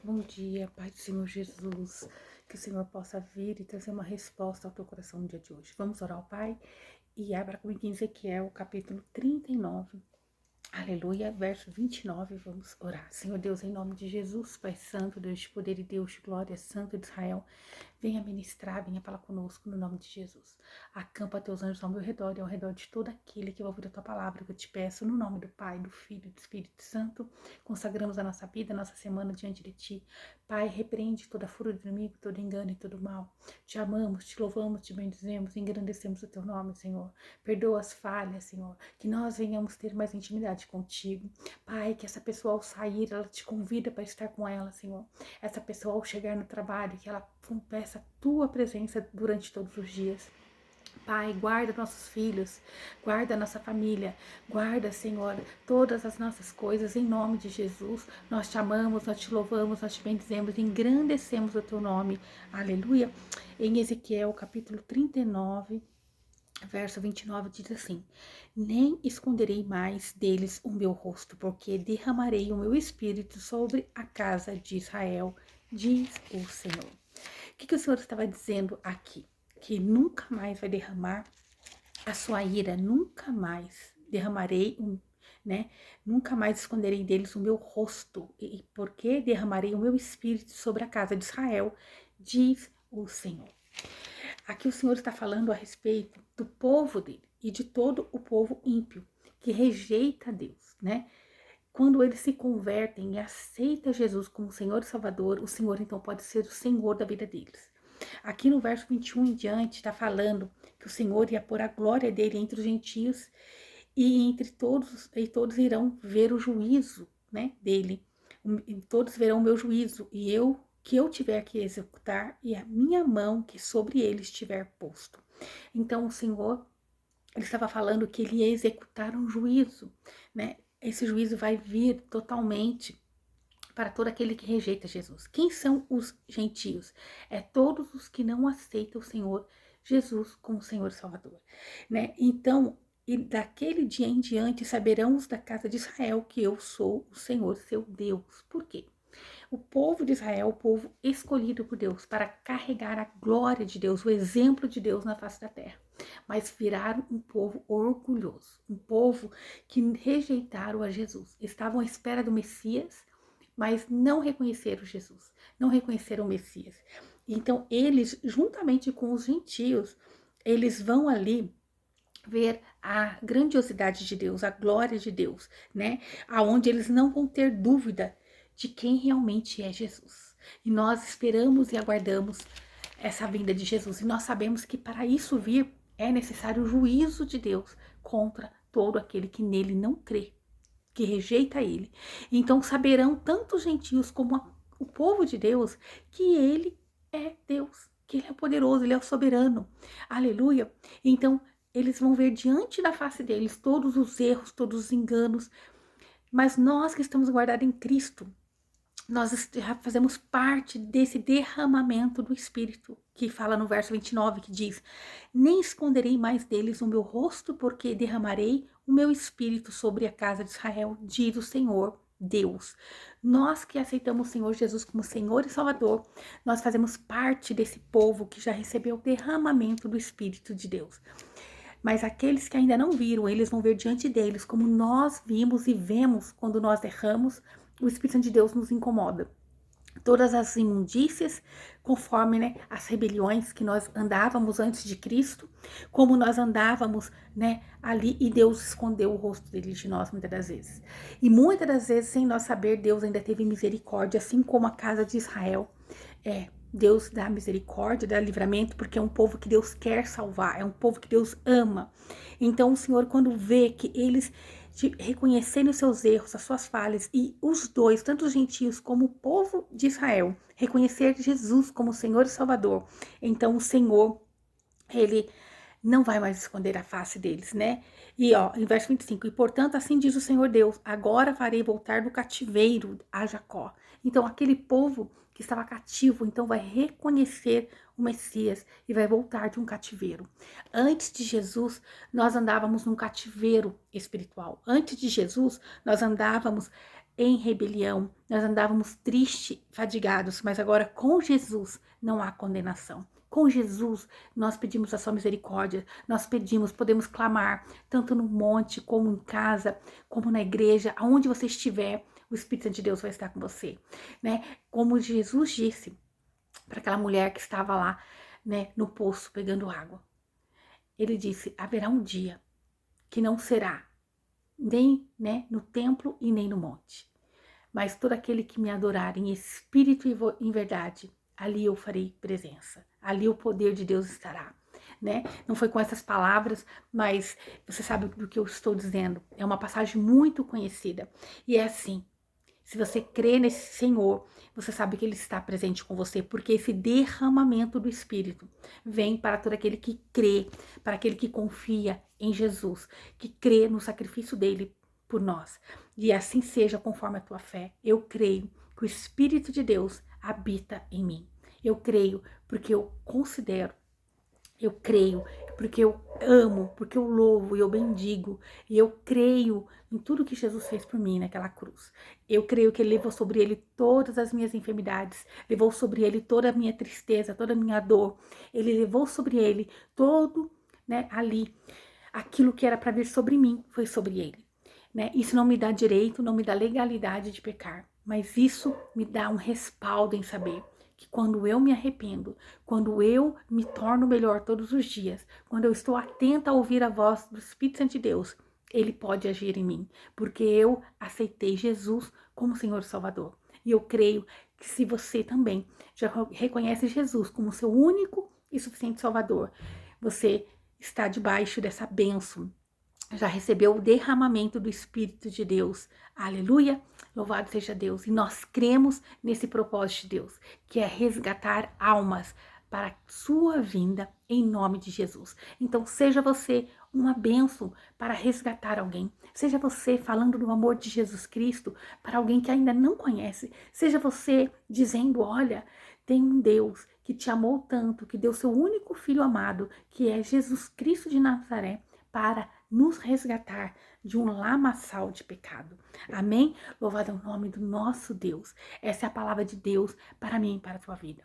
Bom dia, Pai do Senhor Jesus. Que o Senhor possa vir e trazer uma resposta ao teu coração no dia de hoje. Vamos orar ao Pai? E abra comigo em Ezequiel, capítulo 39. Aleluia, verso 29, vamos orar. Senhor Deus, em nome de Jesus, Pai Santo, Deus de poder e Deus de glória, Santo de Israel, venha ministrar, venha falar conosco no nome de Jesus. Acampa teus anjos ao meu redor e ao redor de todo aquele que vai ouvir a tua palavra, que eu te peço, no nome do Pai, do Filho e do Espírito Santo. Consagramos a nossa vida, a nossa semana diante de ti. Pai, repreende toda a fúria do inimigo, todo engano e todo mal. Te amamos, te louvamos, te bendizemos, engrandecemos o teu nome, Senhor. Perdoa as falhas, Senhor, que nós venhamos ter mais intimidade contigo. Pai, que essa pessoa ao sair, ela te convida para estar com ela, Senhor. Essa pessoa ao chegar no trabalho, que ela peça a tua presença durante todos os dias. Pai, guarda nossos filhos, guarda nossa família, guarda, Senhor, todas as nossas coisas, em nome de Jesus. Nós te amamos, nós te louvamos, nós te bendizemos, engrandecemos o teu nome. Aleluia. Em Ezequiel, capítulo 39, verso 29, diz assim: Nem esconderei mais deles o meu rosto, porque derramarei o meu espírito sobre a casa de Israel, diz o Senhor. O que o Senhor estava dizendo aqui? Que nunca mais vai derramar a sua ira, nunca mais derramarei, né? Nunca mais esconderei deles o meu rosto, e porque derramarei o meu espírito sobre a casa de Israel, diz o Senhor. Aqui o Senhor está falando a respeito do povo dele e de todo o povo ímpio que rejeita Deus, né? Quando eles se convertem e aceitam Jesus como Senhor e Salvador, o Senhor então pode ser o Senhor da vida deles. Aqui no verso 21 em diante está falando que o Senhor ia pôr a glória dele entre os gentios e todos irão ver o juízo, né, dele. Todos verão o meu juízo e eu tiver que executar e a minha mão que sobre ele estiver posto. Então o Senhor, ele estava falando que ele ia executar um juízo, né? Esse juízo vai vir totalmente para todo aquele que rejeita Jesus. Quem são os gentios? É todos os que não aceitam o Senhor Jesus como Senhor e Salvador, né? Então, e daquele dia em diante saberão os da casa de Israel que eu sou o Senhor, seu Deus. Por quê? O povo de Israel, o povo escolhido por Deus para carregar a glória de Deus, o exemplo de Deus na face da terra. Mas viraram um povo orgulhoso, um povo que rejeitaram a Jesus. Estavam à espera do Messias, mas não reconheceram Jesus, não reconheceram o Messias. Então eles, juntamente com os gentios, eles vão ali ver a grandiosidade de Deus, a glória de Deus, né? Aonde eles não vão ter dúvida de quem realmente é Jesus. E nós esperamos e aguardamos essa vinda de Jesus. E nós sabemos que para isso vir é necessário o juízo de Deus contra todo aquele que nele não crê, que rejeita ele. Então saberão tanto os gentios como o povo de Deus que ele é Deus, que ele é poderoso, ele é o soberano. Aleluia. Então eles vão ver diante da face deles todos os erros, todos os enganos, mas nós que estamos guardados em Cristo, nós já fazemos parte desse derramamento do Espírito, que fala no verso 29, que diz: Nem esconderei mais deles o meu rosto, porque derramarei o meu Espírito sobre a casa de Israel, diz o Senhor Deus. Nós que aceitamos o Senhor Jesus como Senhor e Salvador, nós fazemos parte desse povo que já recebeu o derramamento do Espírito de Deus. Mas aqueles que ainda não viram, eles vão ver diante deles, como nós vimos e vemos quando nós erramos, o Espírito Santo de Deus nos incomoda. Todas as imundícias, conforme, né, as rebeliões que nós andávamos antes de Cristo, como nós andávamos, né, ali, e Deus escondeu o rosto dele de nós muitas das vezes. E muitas das vezes, sem nós saber, Deus ainda teve misericórdia, assim como a casa de Israel. Deus dá misericórdia, dá livramento, porque é um povo que Deus quer salvar, é um povo que Deus ama. Então o Senhor, quando vê que eles reconhecerem os seus erros, as suas falhas, e os dois, tanto os gentios como o povo de Israel, reconhecer Jesus como Senhor e Salvador, então o Senhor, ele não vai mais esconder a face deles, né? E ó, em verso 25, e portanto assim diz o Senhor Deus, agora farei voltar do cativeiro a Jacó. Então aquele povo que estava cativo, então vai reconhecer o Messias e vai voltar de um cativeiro. Antes de Jesus, nós andávamos num cativeiro espiritual. Antes de Jesus, nós andávamos em rebelião, nós andávamos tristes, fadigados, mas agora com Jesus não há condenação. Com Jesus, nós pedimos a sua misericórdia, nós pedimos, podemos clamar, tanto no monte, como em casa, como na igreja, aonde você estiver, o Espírito Santo de Deus vai estar com você, né? Como Jesus disse para aquela mulher que estava lá, né, no poço pegando água. Ele disse: haverá um dia que não será nem, né, no templo e nem no monte, mas todo aquele que me adorar em espírito e em verdade, ali eu farei presença, ali o poder de Deus estará, né? Não foi com essas palavras, mas você sabe do que eu estou dizendo. É uma passagem muito conhecida e é assim: se você crê nesse Senhor, você sabe que Ele está presente com você, porque esse derramamento do Espírito vem para todo aquele que crê, para aquele que confia em Jesus, que crê no sacrifício dele por nós. E assim seja conforme a tua fé. Eu creio que o Espírito de Deus habita em mim. Eu creio porque eu considero, eu creio porque eu amo, porque eu louvo e eu bendigo. E eu creio em tudo que Jesus fez por mim naquela cruz. Eu creio que Ele levou sobre Ele todas as minhas enfermidades, levou sobre Ele toda a minha tristeza, toda a minha dor. Ele levou sobre Ele todo, né, ali, aquilo que era para vir sobre mim, foi sobre Ele. Né? Isso não me dá direito, não me dá legalidade de pecar, mas isso me dá um respaldo em saber que quando eu me arrependo, quando eu me torno melhor todos os dias, quando eu estou atenta a ouvir a voz do Espírito Santo de Deus, Ele pode agir em mim, porque eu aceitei Jesus como Senhor e Salvador. E eu creio que se você também já reconhece Jesus como seu único e suficiente Salvador, você está debaixo dessa bênção, já recebeu o derramamento do Espírito de Deus. Aleluia! Louvado seja Deus. E nós cremos nesse propósito de Deus, que é resgatar almas para a sua vinda em nome de Jesus. Então, seja você uma bênção para resgatar alguém. Seja você falando do amor de Jesus Cristo para alguém que ainda não conhece. Seja você dizendo: olha, tem um Deus que te amou tanto, que deu seu único filho amado, que é Jesus Cristo de Nazaré, para nos resgatar de um lamaçal de pecado. Amém? Louvado é o nome do nosso Deus. Essa é a palavra de Deus para mim e para a tua vida.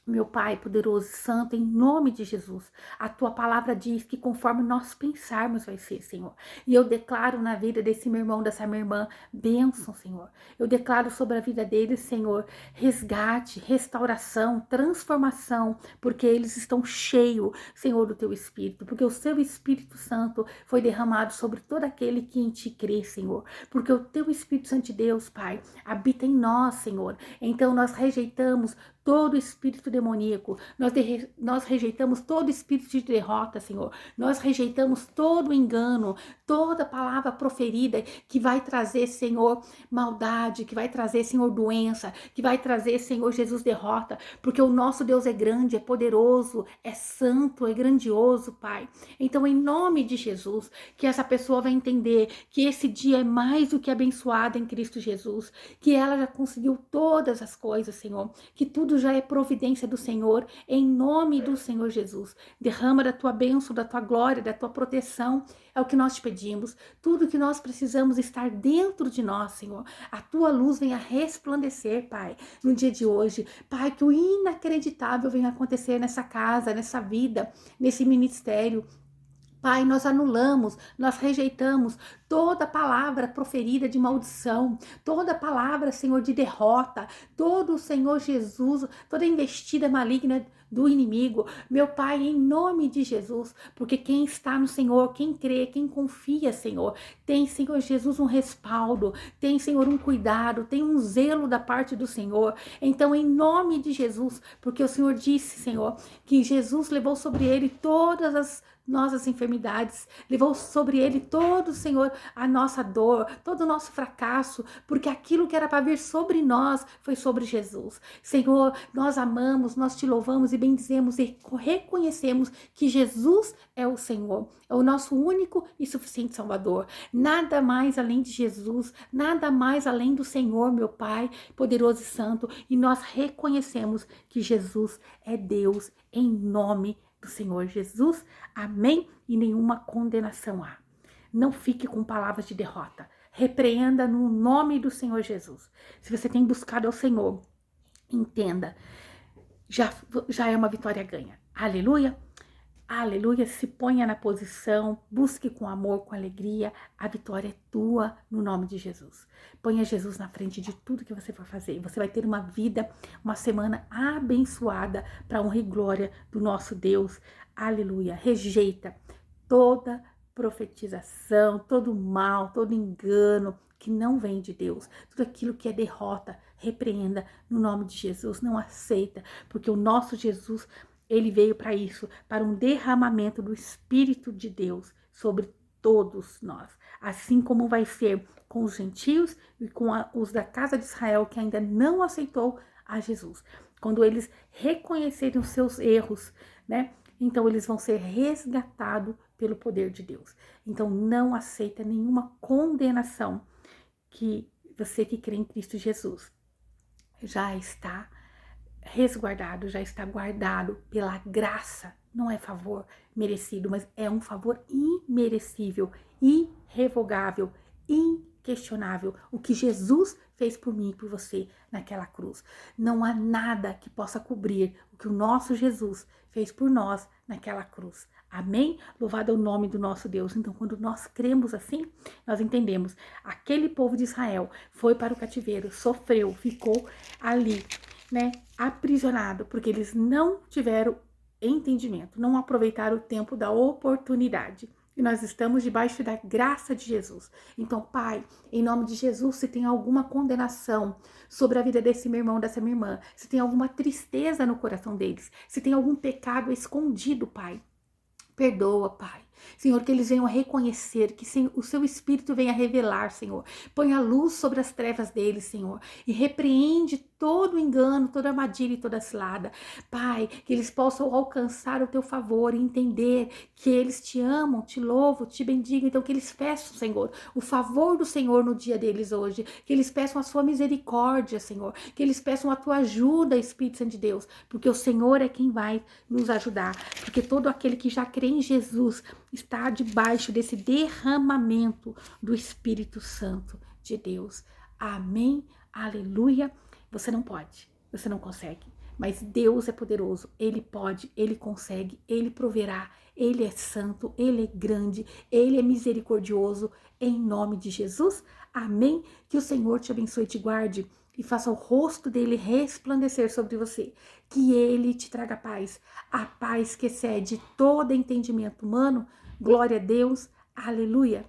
Meu Pai poderoso e santo, em nome de Jesus, a tua palavra diz que conforme nós pensarmos vai ser, Senhor. E eu declaro na vida desse meu irmão, dessa minha irmã, bênção, Senhor. Eu declaro sobre a vida deles, Senhor, resgate, restauração, transformação, porque eles estão cheios, Senhor, do teu Espírito, porque o seu Espírito Santo foi derramado sobre todo aquele que em ti crê, Senhor. Porque o teu Espírito Santo de Deus, Pai, habita em nós, Senhor. Então nós rejeitamos todo espírito demoníaco, nós rejeitamos todo espírito de derrota, Senhor. Nós rejeitamos todo engano, toda palavra proferida que vai trazer, Senhor, maldade, que vai trazer, Senhor, doença, que vai trazer, Senhor Jesus, derrota, porque o nosso Deus é grande, é poderoso, é santo, é grandioso, Pai. Então, em nome de Jesus, que essa pessoa vai entender que esse dia é mais do que abençoado em Cristo Jesus, que ela já conseguiu todas as coisas, Senhor, que tudo já é providência do Senhor, em nome do Senhor Jesus. Derrama da tua bênção, da tua glória, da tua proteção, é o que nós te pedimos. Tudo que nós precisamos estar dentro de nós, Senhor. A tua luz venha resplandecer, Pai, no dia de hoje. Pai, que o inacreditável venha acontecer nessa casa, nessa vida, nesse ministério. Pai, nós anulamos, nós rejeitamos toda palavra proferida de maldição, toda palavra, Senhor, de derrota, todo, Senhor Jesus, toda investida maligna do inimigo, meu Pai, em nome de Jesus, porque quem está no Senhor, quem crê, quem confia, Senhor, tem, Senhor Jesus, um respaldo, tem, Senhor, um cuidado, tem um zelo da parte do Senhor. Então, em nome de Jesus, porque o Senhor disse, Senhor, que Jesus levou sobre ele todas as nossas enfermidades, levou sobre ele todo, Senhor, a nossa dor, todo o nosso fracasso, porque aquilo que era para vir sobre nós foi sobre Jesus. Senhor, nós amamos, nós te louvamos e bendizemos e reconhecemos que Jesus é o Senhor, é o nosso único e suficiente Salvador. Nada mais além de Jesus, nada mais além do Senhor, meu Pai, poderoso e santo, e nós reconhecemos que Jesus é Deus em nome do Senhor Jesus. Amém? E nenhuma condenação há. Não fique com palavras de derrota. repreenda no nome do Senhor Jesus. Se você tem buscado ao Senhor, entenda, já é uma vitória ganha. Aleluia. Aleluia, se ponha na posição, busque com amor, com alegria, a vitória é tua no nome de Jesus. Ponha Jesus na frente de tudo que você for fazer. Você vai ter uma vida, uma semana abençoada para honra e glória do nosso Deus. Aleluia, rejeita toda profetização, todo mal, todo engano que não vem de Deus. Tudo aquilo que é derrota, repreenda no nome de Jesus, não aceita, porque o nosso Jesus, ele veio para isso, para um derramamento do Espírito de Deus sobre todos nós. Assim como vai ser com os gentios e com os da casa de Israel que ainda não aceitou a Jesus. Quando eles reconhecerem os seus erros, né? Então eles vão ser resgatados pelo poder de Deus. Então não aceita nenhuma condenação, que você que crê em Cristo Jesus já está resguardado, já está guardado pela graça. Não é favor merecido, mas é um favor imerecível, irrevogável, inquestionável. O que Jesus fez por mim e por você naquela cruz. Não há nada que possa cobrir o que o nosso Jesus fez por nós naquela cruz. Amém? Louvado é o nome do nosso Deus. Então, quando nós cremos assim, nós entendemos. Aquele povo de Israel foi para o cativeiro, sofreu, ficou ali, né, aprisionado, porque eles não tiveram entendimento, não aproveitaram o tempo da oportunidade. E nós estamos debaixo da graça de Jesus. Então, Pai, em nome de Jesus, se tem alguma condenação sobre a vida desse meu irmão, dessa minha irmã, se tem alguma tristeza no coração deles, se tem algum pecado escondido, Pai, perdoa, Pai. Senhor, que eles venham a reconhecer, que o seu Espírito venha a revelar, Senhor. Põe a luz sobre as trevas deles, Senhor. E repreende todo engano, toda armadilha e toda cilada. Pai, que eles possam alcançar o teu favor e entender que eles te amam, te louvam, te bendigam. Então, que eles peçam, Senhor, o favor do Senhor no dia deles hoje. Que eles peçam a sua misericórdia, Senhor. Que eles peçam a tua ajuda, Espírito Santo de Deus. Porque o Senhor é quem vai nos ajudar. Porque todo aquele que já crê em Jesus está debaixo desse derramamento do Espírito Santo de Deus. Amém? Aleluia. Você não pode, você não consegue, mas Deus é poderoso, Ele pode, Ele consegue, Ele proverá, Ele é santo, Ele é grande, Ele é misericordioso, em nome de Jesus. Amém? Que o Senhor te abençoe e te guarde e faça o rosto dele resplandecer sobre você, que ele te traga paz, a paz que excede todo entendimento humano. Glória a Deus, aleluia.